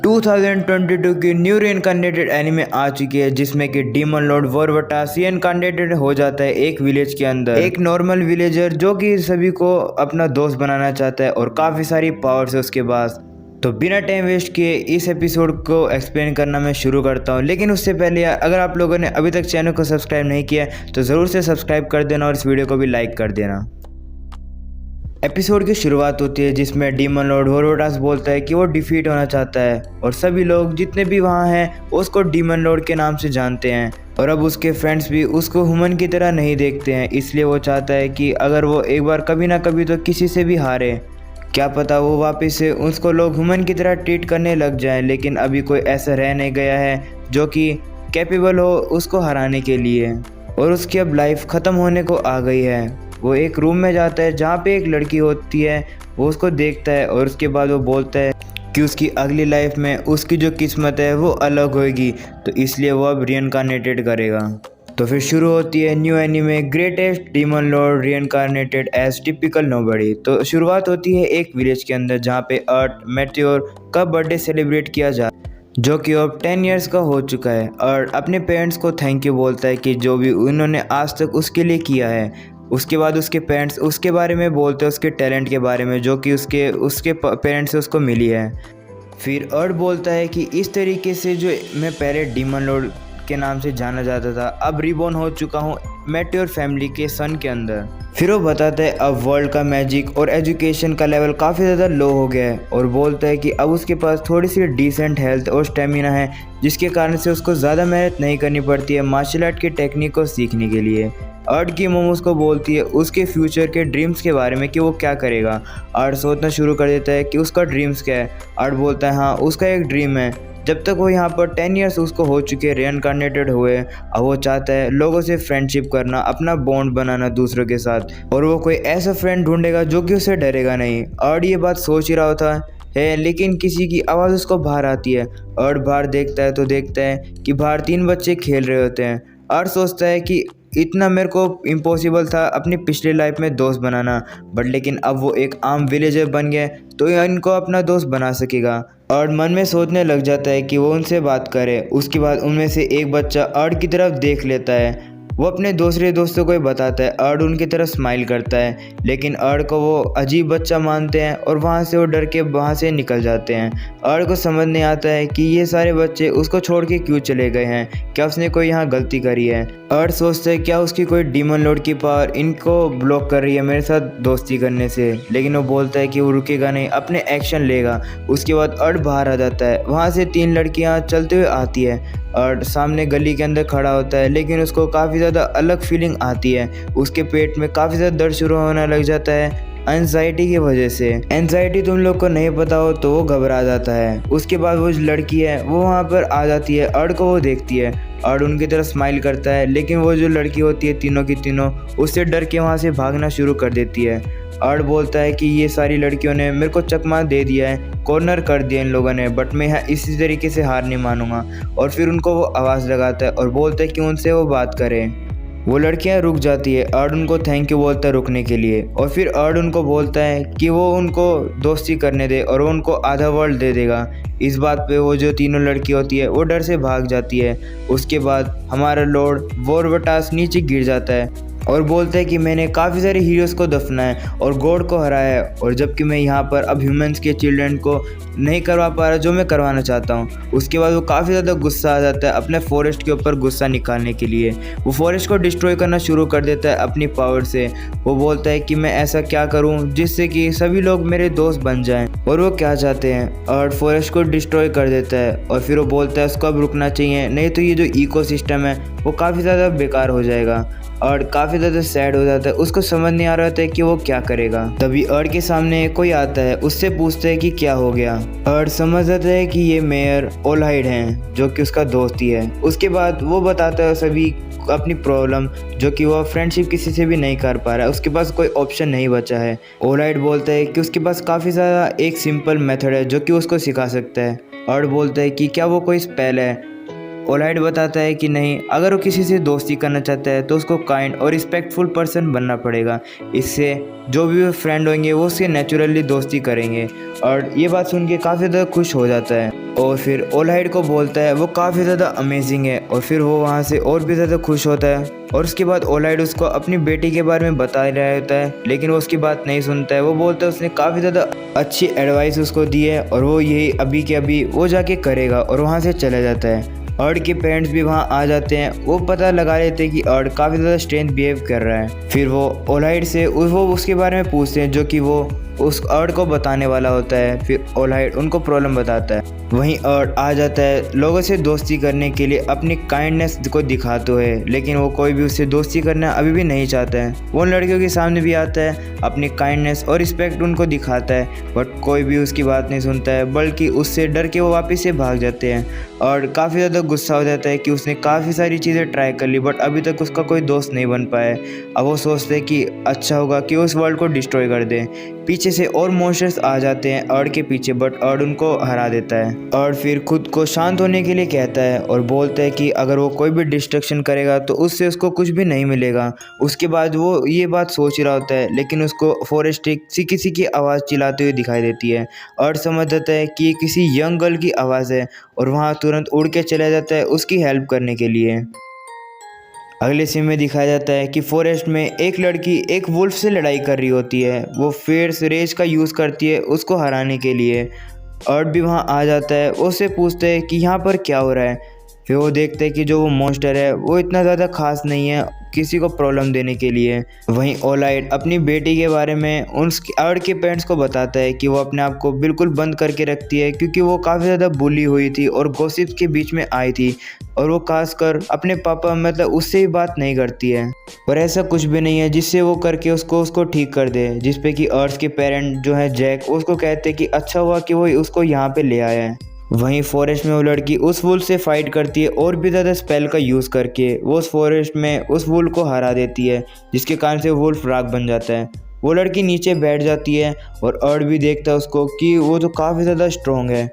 2022 की new reincarnated anime आ चुकी है जिसमें कि डीमन लॉर्ड वोरवटास रीइनकार्नेटेड हो जाता है एक विलेज के अंदर। एक नॉर्मल विलेजर जो कि सभी को अपना दोस्त बनाना चाहता है और काफ़ी सारी पावर्स है उसके पास। तो बिना टाइम वेस्ट किए इस एपिसोड को एक्सप्लेन करना मैं शुरू करता हूँ, लेकिन उससे पहले अगर आप लोगों ने अभी तक चैनल को सब्सक्राइब नहीं किया है तो ज़रूर से सब्सक्राइब कर देना और इस वीडियो को भी लाइक कर देना। एपिसोड की शुरुआत होती है जिसमें डीमन लॉर्ड वोरवटास बोलता है कि वो डिफीट होना चाहता है और सभी लोग जितने भी वहाँ हैं उसको डीमन लॉर्ड के नाम से जानते हैं। और अब उसके फ्रेंड्स भी उसको ह्यूमन की तरह नहीं देखते हैं, इसलिए वो चाहता है कि अगर वो एक बार कभी ना कभी तो किसी से भी हारे, क्या पता वो वापस से उसको लोग ह्यूमन की तरह ट्रीट करने लग जाएं। लेकिन अभी कोई ऐसा रह नहीं गया है जो कि कैपेबल हो उसको हराने के लिए, और उसकी अब लाइफ ख़त्म होने को आ गई है। वो एक रूम में जाता है जहाँ पे एक लड़की होती है, वो उसको देखता है और उसके बाद वो बोलता है कि उसकी अगली लाइफ में उसकी जो किस्मत है वो अलग होगी, तो इसलिए वो अब रीइनकार्नेटेड करेगा। तो फिर शुरू होती है new anime greatest demon lord reincarnated as typical nobody. तो शुरुआत होती है एक विलेज के अंदर जहाँ पे अर्थ मेटियोर का बर्थडे सेलिब्रेट किया जा, जो कि अब 10 इयर्स का हो चुका है। और अपने पेरेंट्स को थैंक यू बोलता है कि जो भी उन्होंने आज तक उसके लिए किया है। उसके बाद उसके पेरेंट्स उसके बारे में बोलते हैं, उसके टैलेंट के बारे में जो कि उसके पेरेंट्स से उसको मिली है। फिर अर्थ बोलता है कि इस तरीके से जो मैं पहले डीमन लॉर्ड के नाम से जाना जाता था, अब रिबॉर्न हो चुका हूँ मेटियोर फैमिली के सन के अंदर। फिर वो बताता है अब वर्ल्ड का मैजिक और एजुकेशन का लेवल काफ़ी ज़्यादा लो हो गया है, और बोलता है कि अब उसके पास थोड़ी सी डिसेंट हेल्थ और स्टेमिना है जिसके कारण से उसको ज़्यादा मेहनत नहीं करनी पड़ती है मार्शल आर्ट की टेक्निक को सीखने के लिए। अर्थ की मोम उसको बोलती है उसके फ्यूचर के ड्रीम्स के बारे में कि वो क्या करेगा। अर्थ सोचना शुरू कर देता है कि उसका ड्रीम्स क्या है। अर्थ बोलता है हाँ उसका एक ड्रीम है, जब तक वो यहाँ पर 10 इयर्स उसको हो चुके रीइनकार्नेटेड हुए, अब वो चाहता है लोगों से फ्रेंडशिप करना, अपना बॉन्ड बनाना दूसरों के साथ, और वो कोई ऐसा फ्रेंड ढूंढेगा जो कि उसे डरेगा नहीं। अर्थ ये बात सोच ही रहा होता है लेकिन किसी की आवाज़ उसको बाहर आती है। अर्थ बाहर देखता है तो देखता है कि बाहर 3 बच्चे खेल रहे होते हैं। अर्थ सोचता है कि इतना मेरे को इम्पॉसिबल था अपनी पिछली लाइफ में दोस्त बनाना, बट लेकिन अब वो एक आम विलेजर बन गए तो इनको अपना दोस्त बना सकेगा। और मन में सोचने लग जाता है कि वो उनसे बात करे। उसके बाद उनमें से एक बच्चा अर्थ की तरफ देख लेता है, वो अपने दूसरे दोस्तों को ही बताता है। अर्थ उनकी तरफ स्माइल करता है, लेकिन अर्थ को वो अजीब बच्चा मानते हैं और वहाँ से वो डर के वहाँ से निकल जाते हैं। अर्थ को समझ नहीं आता है कि ये सारे बच्चे उसको छोड़ के क्यों चले गए हैं, क्या उसने कोई यहाँ गलती करी है। अर्थ सोचता है क्या उसकी कोई डीमन लॉर्ड की पावर इनको ब्लॉक कर रही है मेरे साथ दोस्ती करने से, लेकिन वो बोलता है कि वो रुकेगा नहीं, अपने एक्शन लेगा। उसके बाद अर्थ बाहर आ जाता है, वहाँ से 3 लड़कियाँ चलते हुए आती है। अर्थ सामने गली के अंदर खड़ा होता है, लेकिन उसको काफ़ी ज़्यादा अलग फीलिंग आती है। उसके पेट में काफ़ी ज़्यादा दर्द शुरू होने लग जाता है एंजाइटी की वजह से। एंजाइटी तुम लोग को नहीं पता हो तो वो घबरा जाता है। उसके बाद वो जो लड़की है वो वहाँ पर आ जाती है, अर्थ को वो देखती है। अर्थ उनकी तरफ स्माइल करता है, लेकिन वो जो लड़की होती है तीनों की तीनों उससे डर के वहाँ से भागना शुरू कर देती है। अर्थ बोलता है कि ये सारी लड़कियों ने मेरे को चकमा दे दिया है, कॉर्नर कर दिया इन लोगों ने, बट मैं इसी तरीके से हार नहीं मानूंगा। और फिर उनको वो आवाज़ लगाता है और बोलता है कि उनसे वो बात करें। वो लड़कियां रुक जाती है। अर्थ उनको थैंक यू बोलता है रुकने के लिए, और फिर अर्थ उनको बोलता है कि वो उनको दोस्ती करने दे और वो उनको आधा वर्ल्ड दे देगा। इस बात पे वो जो तीनों लड़की होती है वो डर से भाग जाती है। उसके बाद हमारा लॉर्ड वोरवटास नीचे गिर जाता है और बोलता है कि मैंने काफ़ी सारे हीरोज़ को दफना है और गॉड को हराया है, और जबकि मैं यहाँ पर अब ह्यूमंस के चिल्ड्रन को नहीं करवा पा रहा जो मैं करवाना चाहता हूँ। उसके बाद वो काफ़ी ज़्यादा गुस्सा आ जाता है अपने फॉरेस्ट के ऊपर गुस्सा निकालने के लिए। वो फॉरेस्ट को डिस्ट्रॉय करना शुरू कर देता है अपनी पावर से। वो बोलता है कि मैं ऐसा क्या करूँ जिससे कि सभी लोग मेरे दोस्त बन जाएं, और वो क्या चाहते हैं। और फॉरेस्ट को डिस्ट्रॉय कर देता है, और फिर वो बोलता है उसको अब रुकना चाहिए, नहीं तो ये जो इकोसिस्टम है वो काफ़ी ज़्यादा बेकार हो जाएगा। और काफ़ी ज़्यादा सैड हो जाता है, उसको समझ नहीं आ रहा था कि वो क्या करेगा। तभी अर्थ के सामने कोई आता है, उससे पूछता है कि क्या हो गया। अर्थ समझ जाता है कि ये मेयर ओलहाइड हैं जो कि उसका दोस्त ही है। उसके बाद वो बताता है सभी अपनी प्रॉब्लम, जो कि वो फ्रेंडशिप किसी से भी नहीं कर पा रहा है, उसके पास कोई ऑप्शन नहीं बचा है। ओलहाइड बोलता है कि उसके पास काफ़ी ज़्यादा एक सिंपल मेथड है जो कि उसको सिखा सकता है। अर्थ बोलता है कि क्या वो कोई स्पेल है। ओलाइड बताता है कि नहीं, अगर वो किसी से दोस्ती करना चाहता है तो उसको काइंड और रिस्पेक्टफुल पर्सन बनना पड़ेगा। इससे जो भी वो फ्रेंड होंगे वो उससे नेचुरली दोस्ती करेंगे। और ये बात सुन के काफ़ी ज़्यादा खुश हो जाता है। और फिर ओलाइड को बोलता है वो काफ़ी ज़्यादा अमेजिंग है और फिर वो वहाँ से और भी ज़्यादा खुश होता है। और उसके बाद ओलाइड उसको अपनी बेटी के बारे में बता रहा होता है, लेकिन वो उसकी बात नहीं सुनता है। वो बोलता है उसने काफ़ी ज़्यादा अच्छी एडवाइस उसको दी है और वो यही अभी के अभी वो जाके करेगा और वहाँ से चला जाता है। अर्ड के पेरेंट्स भी वहाँ आ जाते हैं। वो पता लगा लेते हैं कि अर्ड काफ़ी ज़्यादा स्ट्रेंथ बिहेव कर रहा है। फिर वो ओलाइड से वो उसके बारे में पूछते हैं, जो कि वो उस अर्ड को बताने वाला होता है। फिर ओलाइड उनको प्रॉब्लम बताता है। वहीं अर्ड आ जाता है लोगों से दोस्ती करने के लिए, अपनी काइंडनेस को दिखाते हुए, लेकिन वो कोई भी उससे दोस्ती करना अभी भी नहीं चाहता है। वो लड़कियों के सामने भी आता है, अपनी काइंडनेस और रिस्पेक्ट उनको दिखाता है, बट कोई भी उसकी बात नहीं सुनता है, बल्कि उससे डर के वो वापस से भाग जाते हैं। और काफ़ी ज़्यादा गुस्सा हो जाता है कि उसने काफ़ी सारी चीज़ें ट्राई कर ली बट अभी तक उसका कोई दोस्त नहीं बन पाया। अब वो सोचते हैं कि अच्छा होगा कि उस वर्ल्ड को डिस्ट्रॉय कर दें। पीछे से और मॉन्स्टर्स आ जाते हैं अर्ड के पीछे, बट अर्ड उनको हरा देता है। अर्ड फिर खुद को शांत होने के लिए कहता है और बोलता है कि अगर वो कोई भी डिस्ट्रक्शन करेगा तो उससे उसको कुछ भी नहीं मिलेगा। उसके बाद वो ये बात सोच रहा होता है, लेकिन उसको फॉरेस्ट किसी की आवाज़ चिल्लाते हुए दिखाई देती है। अर्ड समझ जाता है कि ये किसी यंग गर्ल की आवाज़ है और वहाँ तुरंत उड़ के चला जाता है उसकी हेल्प करने के लिए। अगले सीन में दिखाया जाता है कि फॉरेस्ट में एक लड़की एक वुल्फ से लड़ाई कर रही होती है। वो फियर्स रेज का यूज़ करती है उसको हराने के लिए। अर्ड भी वहाँ आ जाता है। वो उससे पूछते हैं कि यहाँ पर क्या हो रहा है। फिर वो देखते हैं कि जो वो मॉन्स्टर है वो इतना ज़्यादा खास नहीं है किसी को प्रॉब्लम देने के लिए। वहीं ओलाइड अपनी बेटी के बारे में अर्ड के पेरेंट्स को बताता है कि वो अपने आप को बिल्कुल बंद करके रखती है, क्योंकि वो काफ़ी ज़्यादा बुली हुई थी और गॉसिप्स के बीच में आई थी, और वो खासकर अपने पापा मतलब उससे ही बात नहीं करती है। पर ऐसा कुछ भी नहीं है जिससे वो करके उसको ठीक कर दे। जिसपे कि अर्थ के पेरेंट जो है जैक, उसको कहते हैं कि अच्छा हुआ कि वो उसको यहाँ पे ले आया है। वहीं फॉरेस्ट में वो लड़की उस वुल्फ से फाइट करती है और भी ज़्यादा स्पेल का यूज़ करके वो उस फॉरेस्ट में उस वुल्फ को हरा देती है, जिसके कारण से वुल्फ राग बन जाता है। वो लड़की नीचे बैठ जाती है और अर्ड भी देखता है उसको कि वो तो काफ़ी ज़्यादा स्ट्रॉन्ग है।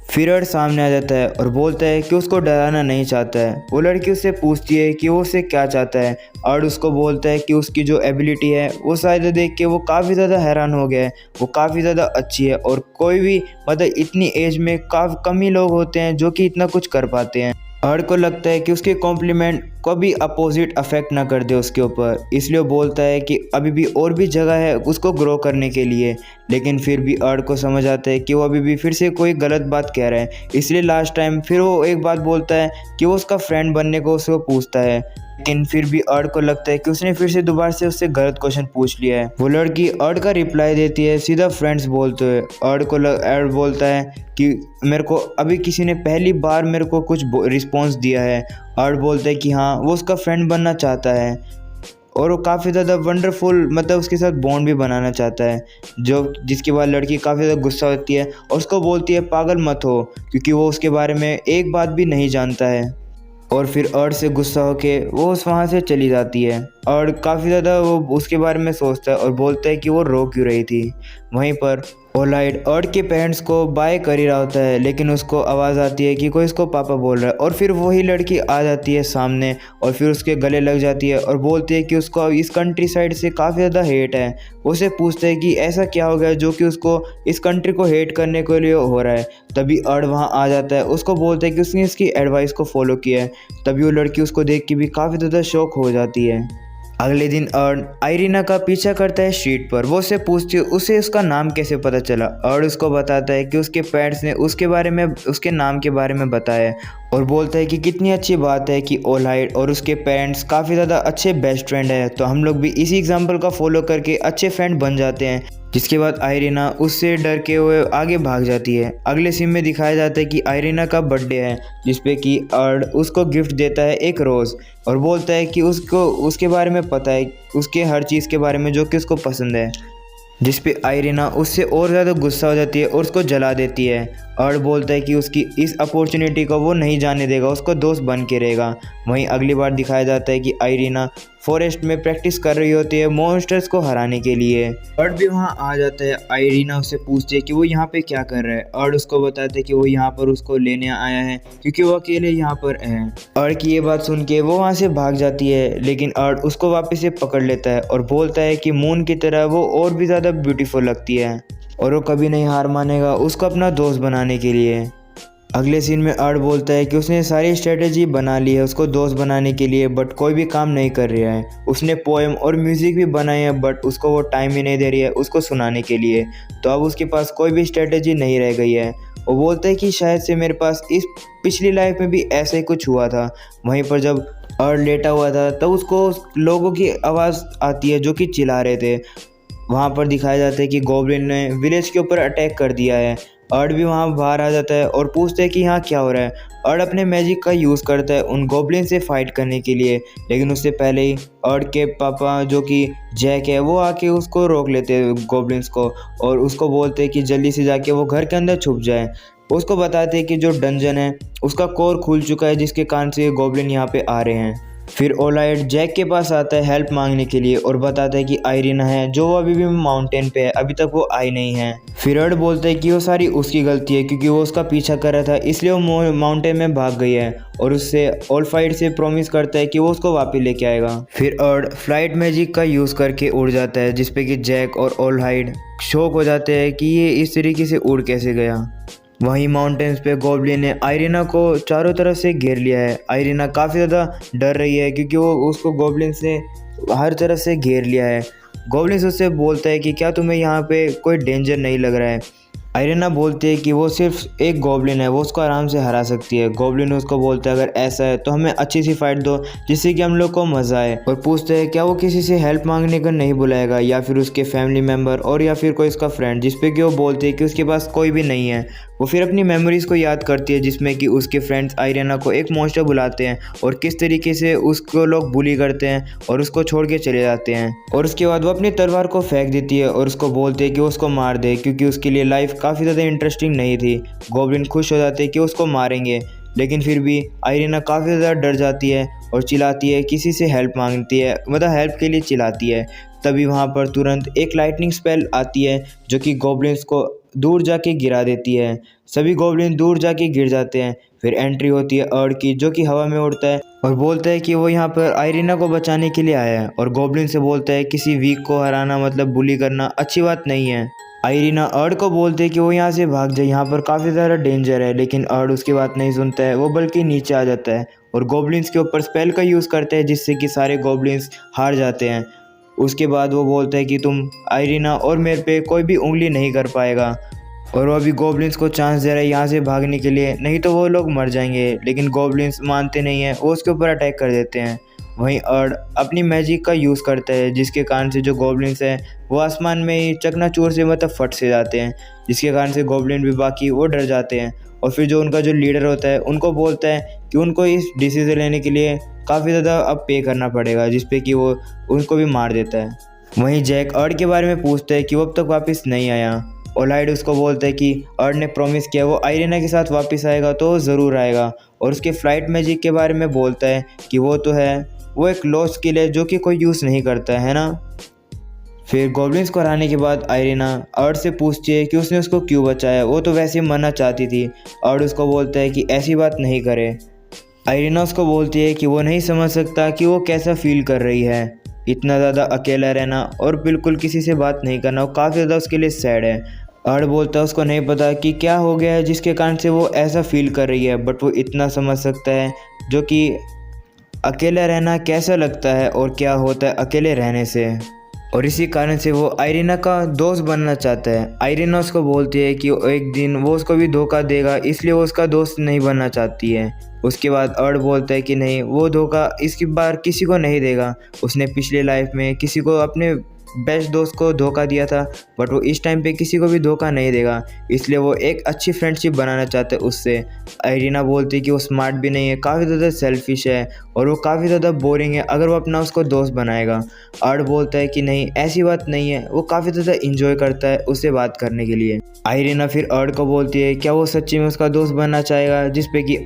फिर अर्ड सामने आ जाता है और बोलता है कि उसको डराना नहीं चाहता है। वो लड़की उससे पूछती है कि वो उससे क्या चाहता है। अर्ड उसको बोलता है कि उसकी जो एबिलिटी है वो शायद देख के वो काफ़ी ज़्यादा हैरान हो गया है। वो काफ़ी ज़्यादा अच्छी है और कोई भी मतलब इतनी एज में काफ़ी कम ही लोग होते हैं जो कि इतना कुछ कर पाते हैं। अर्ड को लगता है कि उसके कॉम्प्लीमेंट को भी अपोजिट अफेक्ट ना कर दे उसके ऊपर, इसलिए वो बोलता है कि अभी भी और भी जगह है उसको ग्रो करने के लिए। लेकिन फिर भी अर्ड को समझ आता है कि वो अभी भी फिर से कोई गलत बात कह रहा है, इसलिए लास्ट टाइम फिर वो एक बात बोलता है कि वो उसका फ्रेंड बनने को उसको पूछता है। लेकिन फिर भी अर्ड को लगता है कि उसने फिर से दोबारा से उससे गलत क्वेश्चन पूछ लिया है। वो लड़की अर्ड का रिप्लाई देती है सीधा फ्रेंड्स बोलते हुए। अर्ड बोलता है कि मेरे को अभी किसी ने पहली बार मेरे को कुछ रिस्पॉन्स दिया है। अर्ड बोलता है कि हाँ वो उसका फ्रेंड बनना चाहता है और वो काफ़ी ज़्यादा वंडरफुल मतलब उसके साथ बॉन्ड भी बनाना चाहता है। जिसके बाद लड़की काफ़ी ज़्यादा गुस्सा होती है और उसको बोलती है पागल मत हो, क्योंकि वो उसके बारे में एक बात भी नहीं जानता है। और फिर अर्ड से गुस्सा होके वो वहाँ से चली जाती है। और काफ़ी ज़्यादा वो उसके बारे में सोचता है और बोलता है कि वो रो क्यों रही थी। वहीं पर ओलाइड अर्ड के पेरेंट्स को बाय कर ही रहा होता है, लेकिन उसको आवाज़ आती है कि कोई इसको पापा बोल रहा है। और फिर वही लड़की आ जाती है सामने और फिर उसके गले लग जाती है और बोलती है कि उसको इस कंट्री साइड से काफ़ी ज़्यादा हेट है। उसे पूछते हैं कि ऐसा क्या हो गया जो कि उसको इस कंट्री को हेट करने के लिए हो रहा है। तभी अर्ड वहाँ आ जाता है, उसको बोलता है कि उसने इसकी एडवाइस को फॉलो किया है। तभी वो लड़की उसको देख के भी काफ़ी ज़्यादा शॉक हो जाती है। अगले दिन अर्ड आइरिना का पीछा करता है स्ट्रीट पर। वो उससे पूछती है उसे उसका नाम कैसे पता चला। अर्ड उसको बताता है कि उसके पेरेंट्स ने उसके नाम के बारे में बताया और बोलता है कि कितनी अच्छी बात है कि ओलाइड और उसके पेरेंट्स काफ़ी ज़्यादा अच्छे बेस्ट फ्रेंड है, तो हम लोग भी इसी एग्जाम्पल का फॉलो करके अच्छे फ्रेंड बन जाते हैं। जिसके बाद आइरिना उससे डर के हुए आगे भाग जाती है। अगले सीन में दिखाया जाता है कि आइरिना का बर्थडे है, जिसपे कि अर्ड उसको गिफ्ट देता है एक रोज़ और बोलता है कि उसको उसके बारे में पता है, उसके हर चीज़ के बारे में जो कि उसको पसंद है। जिस पे आइरिना उससे और ज़्यादा गुस्सा हो जाती है और उसको जला देती है। अर्ड बोलता है कि उसकी इस अपॉर्चुनिटी को वो नहीं जाने देगा, उसको दोस्त बन के रहेगा। वहीं अगली बार दिखाया जाता है कि आइरिना फॉरेस्ट में प्रैक्टिस कर रही होती है मॉन्स्टर्स को हराने के लिए। अर्ड भी वहाँ आ जाता है। आइरिना उससे पूछती है कि वो यहाँ पे क्या कर रहा है। अर्ड उसको बताता है कि वो यहाँ पर उसको लेने आया है क्योंकि वो अकेले यहाँ पर है। अर्ड की ये बात सुन के वो वहाँ से भाग जाती है, लेकिन अर्ड उसको वापस से पकड़ लेता है और बोलता है कि मून की तरह वो और भी ज़्यादा ब्यूटीफुल लगती है और वो कभी नहीं हार मानेगा उसको अपना दोस्त बनाने के लिए। अगले सीन में अर्ड बोलता है कि उसने सारी स्ट्रेटेजी बना ली है उसको दोस्त बनाने के लिए, बट कोई भी काम नहीं कर रहा है। उसने पोएम और म्यूज़िक भी बनाए हैं, बट उसको वो टाइम ही नहीं दे रही है उसको सुनाने के लिए। तो अब उसके पास कोई भी स्ट्रेटेजी नहीं रह गई है। वो बोलता है कि शायद से मेरे पास इस पिछली लाइफ में भी ऐसा ही कुछ हुआ था। वहीं पर जब अर्ड लेटा हुआ था तब उसको लोगों की आवाज़ आती है जो कि चिल्ला रहे थे। वहाँ पर दिखाया जाता है कि गॉब्लिन ने विलेज के ऊपर अटैक कर दिया है। अर्ड भी वहाँ बाहर आ जाता है और पूछता है कि यहाँ क्या हो रहा है। अर्ड अपने मैजिक का यूज़ करता है उन गॉब्लिन से फाइट करने के लिए, लेकिन उससे पहले ही अर्ड के पापा जो कि जैक है वो आके उसको रोक लेते हैं गॉब्लिन्स को, और उसको बोलते हैं कि जल्दी से जाके वो घर के अंदर छुप जाए। उसको बताते हैं कि जो डंजन है उसका कोर खुल चुका है जिसके कारण से गॉब्लिन यहाँ पे आ रहे हैं। फिर ओलाइट जैक के पास आता है हेल्प मांगने के लिए और बताता है कि आयरीना है जो अभी भी माउंटेन पे है, अभी तक वो आई नहीं है। फिर अर्ड बोलता है कि वो सारी उसकी गलती है क्योंकि वो उसका पीछा कर रहा था इसलिए वो माउंटेन में भाग गई है, और उससे ओलफाइट से प्रॉमिस करता है कि वो उसको वापस लेके आएगा। फिर अर्ड फ्लाइट मैजिक का यूज़ करके उड़ जाता है जिसपे कि जैक और ओलहाइड शॉक हो जाते हैं कि ये इस तरीके से उड़ कैसे गया। वहीं माउंटेन्स पे गॉब्लिन ने आयरीना को चारों तरफ से घेर लिया है। आयरीना काफ़ी ज़्यादा डर रही है क्योंकि वो उसको गॉब्लिन से हर तरफ से घेर लिया है। गॉब्लिन उससे बोलता है कि क्या तुम्हें यहाँ पे कोई डेंजर नहीं लग रहा है। आयरीना बोलती है कि वो सिर्फ एक गॉब्लिन है, वो उसको आराम से हरा सकती है। गॉब्लिन उसको बोलता है अगर ऐसा है तो हमें अच्छी सी फाइट दो जिससे कि हम लोग को मज़ा आए, और पूछते हैं क्या वो किसी से हेल्प मांगने को नहीं बुलाएगा या फिर उसके फैमिली मेम्बर और या फिर कोई उसका फ्रेंड, जिसपे कि वो बोलती है कि उसके पास कोई भी नहीं है। वो फिर अपनी मेमोरीज़ को याद करती है जिसमें कि उसके फ्रेंड्स आयरीना को एक मॉन्स्टर बुलाते हैं और किस तरीके से उसको लोग बुली करते हैं और उसको छोड़ के चले जाते हैं। और उसके बाद वो अपनी तलवार को फेंक देती है और उसको बोलते हैं कि वो उसको मार दे क्योंकि उसके लिए लाइफ काफ़ी ज़्यादा इंटरेस्टिंग नहीं थी। गॉब्लिन खुश हो जाते हैं कि उसको मारेंगे, लेकिन फिर भी आयरीना काफ़ी ज़्यादा डर जाती है और चिल्लाती है, किसी से हेल्प मांगती है, मतलब हेल्प के लिए चिल्लाती है। तभी वहाँ पर तुरंत एक लाइटनिंग स्पेल आती है जो कि गॉब्लिन्स को दूर जाके गिरा देती है। सभी गॉब्लिन दूर जाके गिर जाते हैं। फिर एंट्री होती है अर्ड की जो कि हवा में उड़ता है और बोलता है कि वो यहाँ पर आयरीना को बचाने के लिए आया है, और गॉब्लिन से बोलता है किसी वीक को हराना मतलब बुली करना अच्छी बात नहीं है। आयरीना अर्ड को बोलते है कि वो यहाँ से भाग जाए, यहाँ पर काफ़ी ज़्यादा डेंजर है, लेकिन अर्ड उसकी बात नहीं सुनता है। वो बल्कि नीचे आ जाता है और गॉब्लिन्स के ऊपर स्पेल का यूज़ करता है जिससे कि सारे गॉब्लिन्स हार जाते हैं। उसके बाद वो बोलता है कि तुम आयरीना और मेरे पे कोई भी उंगली नहीं कर पाएगा, और वो अभी गॉब्लिन्स को चांस दे रहा है यहाँ से भागने के लिए, नहीं तो वो लोग मर जाएंगे। लेकिन गॉब्लिन्स मानते नहीं हैं, वो उसके ऊपर अटैक कर देते हैं। वहीं अर्ड अपनी मैजिक का यूज़ करता है जिसके कारण से जो गॉब्लिन्स हैं वो आसमान में ही चकनाचूर से मतलब फट से जाते हैं, जिसके कारण से गॉब्लिन भी बाकी वो डर जाते हैं। और फिर जो उनका जो लीडर होता है उनको बोलता है कि उनको इस डिसीजन लेने के लिए काफ़ी ज़्यादा अब पे करना पड़ेगा, जिसपे कि वो उनको भी मार देता है। वहीं जैक अर्ड के बारे में पूछता है कि वो अब तक वापस नहीं आया। ओलाइड उसको बोलता है कि अर्ड ने प्रॉमिस किया वो आयरीना के साथ वापस आएगा तो ज़रूर आएगा, और उसके फ्लाइट मैजिक के बारे में बोलता है कि वो तो है, वो एक लॉस्ट स्किल है जो कि कोई यूज़ नहीं करता है ना। फिर गॉब्लिन्स को हराने के बाद आयरीना अर्ड से पूछती है कि उसने उसको क्यों बचाया, वो तो वैसे ही मरना चाहती थी। अर्ड उसको बोलता है कि ऐसी बात नहीं करे। आयरीना उसको बोलती है कि वो नहीं समझ सकता कि वो कैसा फील कर रही है, इतना ज़्यादा अकेला रहना और बिल्कुल किसी से बात नहीं करना, वो काफ़ी ज़्यादा उसके लिए सैड है। अर्ड बोलता है उसको नहीं पता कि क्या हो गया है जिसके कारण से वो ऐसा फील कर रही है, बट वो इतना समझ सकता है जो कि अकेला रहना कैसा लगता है और क्या होता है अकेले रहने से, और इसी कारण से वो आयरीना का दोस्त बनना चाहता है। आयरीना उसको बोलती है कि एक दिन वो उसको भी धोखा देगा, इसलिए वो उसका दोस्त नहीं बनना चाहती है। उसके बाद अर्ड बोलता है कि नहीं, वो धोखा इसकी बार किसी को नहीं देगा। उसने पिछले लाइफ में किसी को अपने बेस्ट दोस्त को धोखा दिया था, बट वो इस टाइम पे किसी को भी धोखा नहीं देगा, इसलिए वो एक अच्छी फ्रेंडशिप बनाना चाहते हैं उससे। आयरीना बोलती है कि वो स्मार्ट भी नहीं है, काफ़ी ज़्यादा सेल्फिश है और वो काफ़ी ज़्यादा बोरिंग है अगर वो अपना उसको दोस्त बनाएगा। अर्ड बोलता है कि नहीं, ऐसी बात नहीं है, वो काफ़ी ज़्यादा इंजॉय करता है उससे बात करने के लिए। आयरीना फिर अर्ड को बोलती है क्या वो सच्ची में उसका दोस्त बनना चाहेगा, जिसपे कि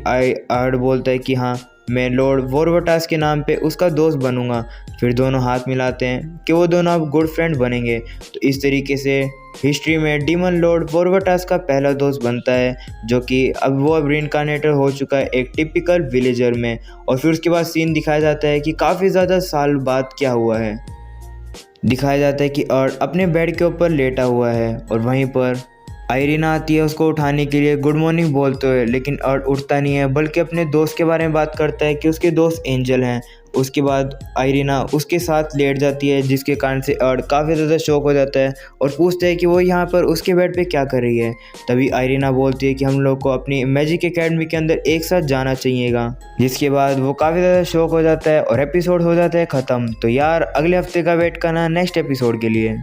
अर्ड बोलता है कि हाँ, मैं लॉर्ड वोरवटास के नाम पे उसका दोस्त बनूंगा। फिर दोनों हाथ मिलाते हैं कि वो दोनों अब गुड फ्रेंड बनेंगे। तो इस तरीके से हिस्ट्री में डीमन लॉर्ड वोरवटास का पहला दोस्त बनता है, जो कि अब वो रीइंकार्नेटर हो चुका है एक टिपिकल विलेजर में। और फिर उसके बाद सीन दिखाया जाता है कि काफ़ी ज़्यादा साल बाद क्या हुआ है। दिखाया जाता है कि अर्ड अपने बेड के ऊपर लेटा हुआ है और वहीं पर आयरीना आती है उसको उठाने के लिए गुड मॉर्निंग बोलते हुए, लेकिन अर्ड उठता नहीं है बल्कि अपने दोस्त के बारे में बात करता है कि उसके दोस्त एंजल हैं। उसके बाद आयरीना उसके साथ लेट जाती है, जिसके कारण से अर्ड काफ़ी ज़्यादा शॉक हो जाता है और पूछता है कि वो यहाँ पर उसके बेड पे क्या कर रही है। तभी आयरीना बोलती है कि हम लोग को अपनी मैजिक एकेडमी के अंदर एक साथ जाना चाहिएगा, जिसके बाद वो काफ़ी ज़्यादा शॉक हो जाता है और एपिसोड हो जाता है ख़त्म। तो यार अगले हफ्ते का वेट करना नेक्स्ट एपिसोड के लिए।